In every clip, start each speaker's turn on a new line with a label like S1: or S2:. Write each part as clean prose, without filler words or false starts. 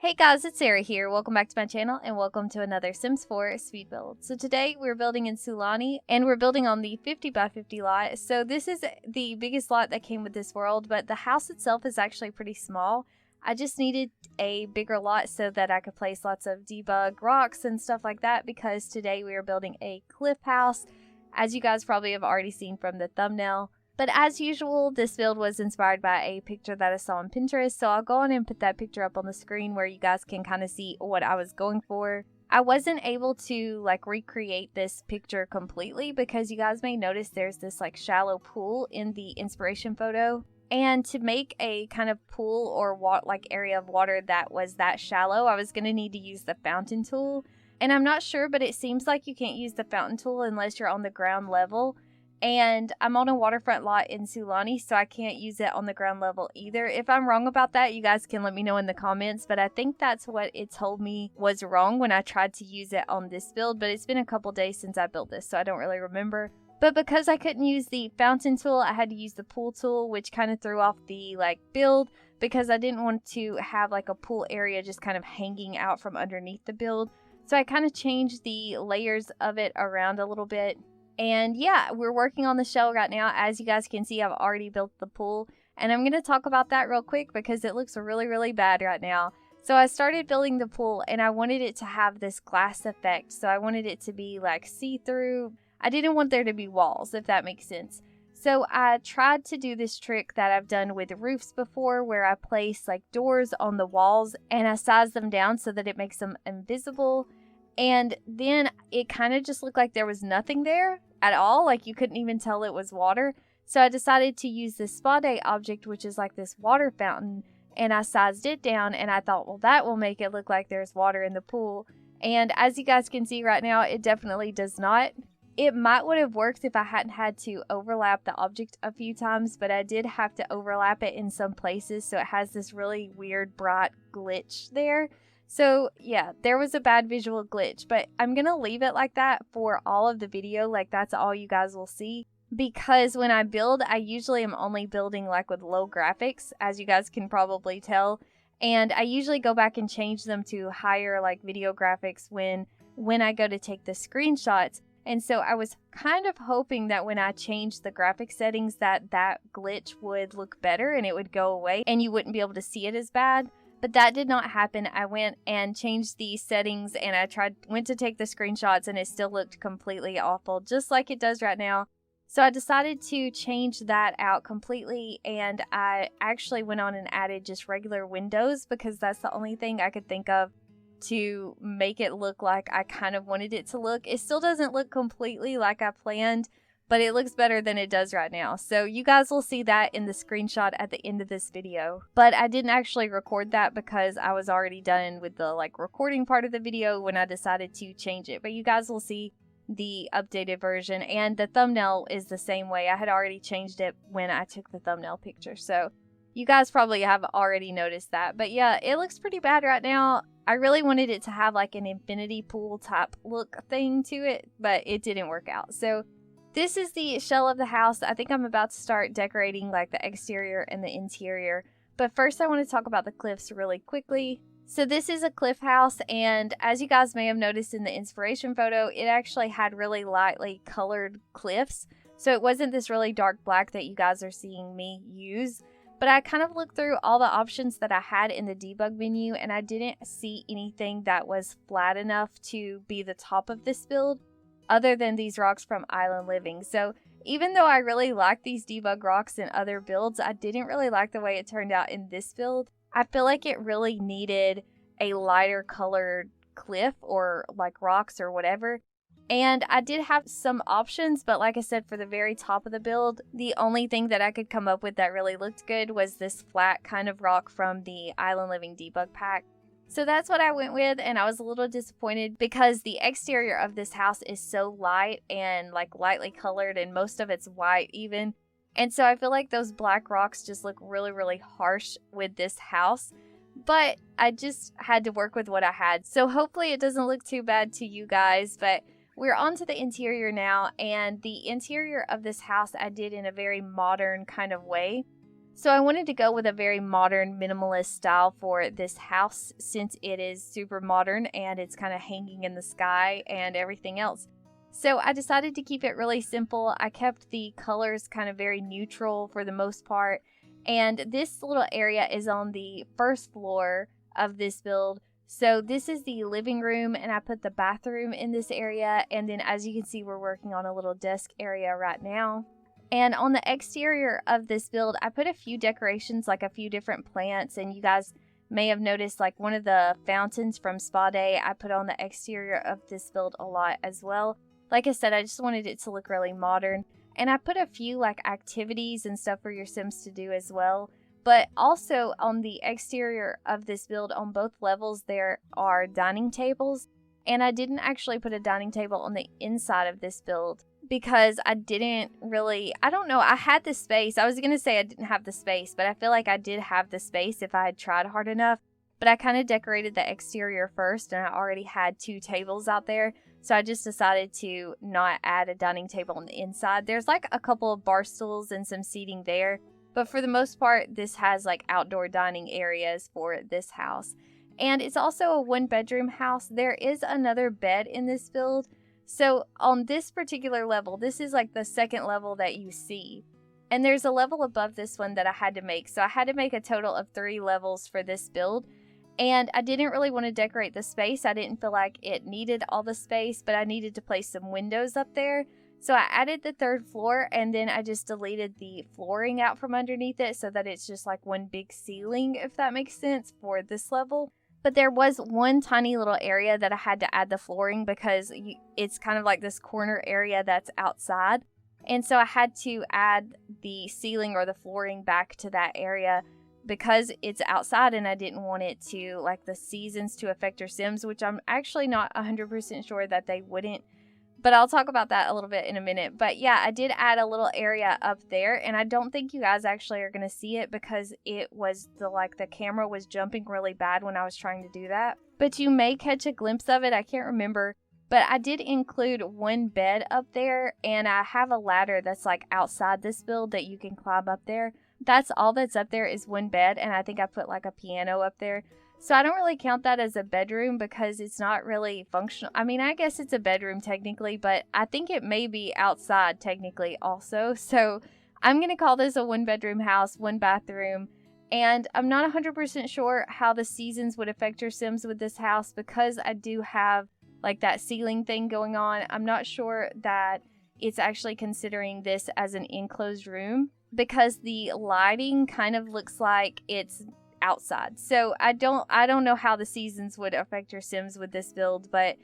S1: Hey guys, it's Sarah here. Welcome back to my channel and welcome to another Sims 4 speed build. So today we're building in Sulani and we're building on the 50 by 50 lot. So this is the biggest lot that came with this world, but the house itself is actually pretty small. I just needed a bigger lot so that I could place lots of debug rocks and stuff like that because today we are building a cliff house, as you guys probably have already seen from the thumbnail. But as usual, this build was inspired by a picture that I saw on Pinterest, so I'll go on and put that picture up on the screen where you guys can kind of see what I was going for. I wasn't able to recreate this picture completely because you guys may notice there's this shallow pool in the inspiration photo. And to make a kind of pool or area of water that was that shallow, I was going to need to use the fountain tool. And I'm not sure, but it seems like you can't use the fountain tool unless you're on the ground level. And I'm on a waterfront lot in Sulani, so I can't use it on the ground level either. If I'm wrong about that, you guys can let me know in the comments, but I think that's what it told me was wrong when I tried to use it on this build, but it's been a couple days since I built this, so I don't really remember. But because I couldn't use the fountain tool, I had to use the pool tool, which kind of threw off the build because I didn't want to have a pool area just kind of hanging out from underneath the build. So I kind of changed the layers of it around a little bit. And yeah, we're working on the shell right now. As you guys can see, I've already built the pool. And I'm going to talk about that real quick because it looks really, really bad right now. So I started building the pool and I wanted it to have this glass effect. So I wanted it to be see-through. I didn't want there to be walls, if that makes sense. So I tried to do this trick that I've done with roofs before where I place doors on the walls and I size them down so that it makes them invisible. And then it kind of just looked like there was nothing there at all. You couldn't even tell it was water. So I decided to use this spa day object, which is this water fountain. And I sized it down and I thought, well, that will make it look like there's water in the pool. And as you guys can see right now, it definitely does not. It might would have worked if I hadn't had to overlap the object a few times, but I did have to overlap it in some places. So it has this really weird bright glitch there. So yeah, there was a bad visual glitch, but I'm going to leave it like that for all of the video. That's all you guys will see. Because when I build, I usually am only building with low graphics, as you guys can probably tell. And I usually go back and change them to higher video graphics when I go to take the screenshots. And so I was kind of hoping that when I changed the graphic settings that glitch would look better and it would go away and you wouldn't be able to see it as bad. But that did not happen. I went and changed the settings and I went to take the screenshots and it still looked completely awful, just like it does right now. So I decided to change that out completely and I actually went on and added just regular windows because that's the only thing I could think of to make it look like I kind of wanted it to look. It still doesn't look completely like I planned, but it looks better than it does right now. So you guys will see that in the screenshot at the end of this video. But I didn't actually record that because I was already done with the recording part of the video when I decided to change it. But you guys will see the updated version and the thumbnail is the same way. I had already changed it when I took the thumbnail picture. So you guys probably have already noticed that. But yeah, it looks pretty bad right now. I really wanted it to have an infinity pool type look thing to it, but it didn't work out. So this is the shell of the house. I think I'm about to start decorating the exterior and the interior. But first I want to talk about the cliffs really quickly. So this is a cliff house and as you guys may have noticed in the inspiration photo, it actually had really lightly colored cliffs. So it wasn't this really dark black that you guys are seeing me use. But I kind of looked through all the options that I had in the debug menu and I didn't see anything that was flat enough to be the top of this build, other than these rocks from Island Living. So even though I really like these debug rocks in other builds, I didn't really like the way it turned out in this build. I feel like it really needed a lighter colored cliff or rocks or whatever. And I did have some options, but like I said, for the very top of the build, the only thing that I could come up with that really looked good was this flat kind of rock from the Island Living debug pack. So that's what I went with, and I was a little disappointed because the exterior of this house is so light and lightly colored, and most of it's white even. And so I feel like those black rocks just look really, really harsh with this house. But I just had to work with what I had. So hopefully it doesn't look too bad to you guys, but we're on to the interior now, and the interior of this house I did in a very modern kind of way. So I wanted to go with a very modern minimalist style for this house since it is super modern and it's kind of hanging in the sky and everything else. So I decided to keep it really simple. I kept the colors kind of very neutral for the most part. And this little area is on the first floor of this build. So this is the living room, and I put the bathroom in this area. And then as you can see, we're working on a little desk area right now. And on the exterior of this build, I put a few decorations, like a few different plants. And you guys may have noticed like one of the fountains from Spa Day, I put on the exterior of this build a lot as well. Like I said, I just wanted it to look really modern. And I put a few like activities and stuff for your Sims to do as well. But also on the exterior of this build, on both levels, there are dining tables. And I didn't actually put a dining table on the inside of this build because I didn't really, I don't know, I had the space. I was going to say I didn't have the space, but I feel like I did have the space if I had tried hard enough. But I kind of decorated the exterior first, and I already had 2 tables out there. So I just decided to not add a dining table on the inside. There's like a couple of bar stools and some seating there. But for the most part, this has like outdoor dining areas for this house. And it's also a 1-bedroom house. There is another bed in this build. So on this particular level, this is like the second level that you see. And there's a level above this one that I had to make. So I had to make a total of 3 levels for this build. And I didn't really want to decorate the space. I didn't feel like it needed all the space, but I needed to place some windows up there. So I added the 3rd floor, and then I just deleted the flooring out from underneath it so that it's just like one big ceiling, if that makes sense, for this level. But there was one tiny little area that I had to add the flooring because it's kind of like this corner area that's outside. And so I had to add the ceiling or the flooring back to that area because it's outside, and I didn't want it to, like, the seasons to affect your Sims, which I'm actually not 100% sure that they wouldn't. But I'll talk about that a little bit in a minute. But yeah, I did add a little area up there, and I don't think you guys actually are going to see it because it was the camera was jumping really bad when I was trying to do that. But you may catch a glimpse of it. I can't remember. But I did include 1 bed up there, and I have a ladder that's like outside this build that you can climb up there. That's all that's up there is 1 bed, and I think I put like a piano up there. So I don't really count that as a bedroom because it's not really functional. I mean, I guess it's a bedroom technically, but I think it may be outside technically also. So I'm going to call this a 1-bedroom house, 1 bathroom. And I'm not 100% sure how the seasons would affect your Sims with this house because I do have like that ceiling thing going on. I'm not sure that it's actually considering this as an enclosed room because the lighting kind of looks like it's outside. So I don't know how the seasons would affect your Sims with this build, but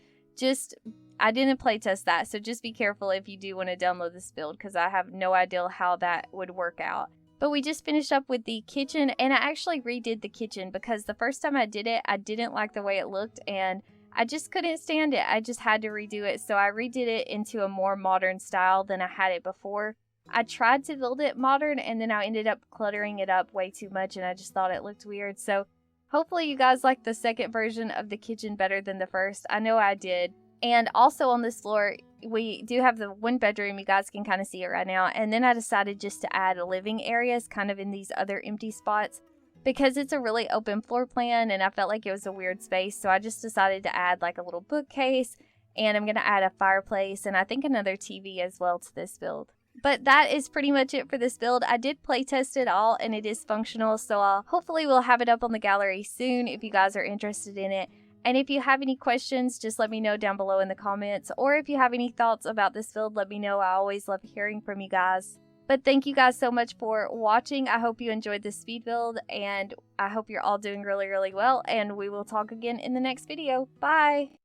S1: I didn't playtest that. So just be careful if you do want to download this build because I have no idea how that would work out. But we just finished up with the kitchen, and I actually redid the kitchen because the first time I did it, I didn't like the way it looked and I just couldn't stand it. I just had to redo it. So I redid it into a more modern style than I had it before. I tried to build it modern, and then I ended up cluttering it up way too much, and I just thought it looked weird. So hopefully you guys like the second version of the kitchen better than the first. I know I did. And also on this floor, we do have the 1 bedroom. You guys can kind of see it right now. And then I decided just to add living areas kind of in these other empty spots because it's a really open floor plan, and I felt like it was a weird space. So I just decided to add like a little bookcase, and I'm going to add a fireplace and I think another TV as well to this build. But that is pretty much it for this build. I did play test it all, and it is functional, so hopefully we'll have it up on the gallery soon if you guys are interested in it. And if you have any questions, just let me know down below in the comments. Or if you have any thoughts about this build, let me know. I always love hearing from you guys. But thank you guys so much for watching. I hope you enjoyed this speed build, and I hope you're all doing really, really well. And we will talk again in the next video. Bye!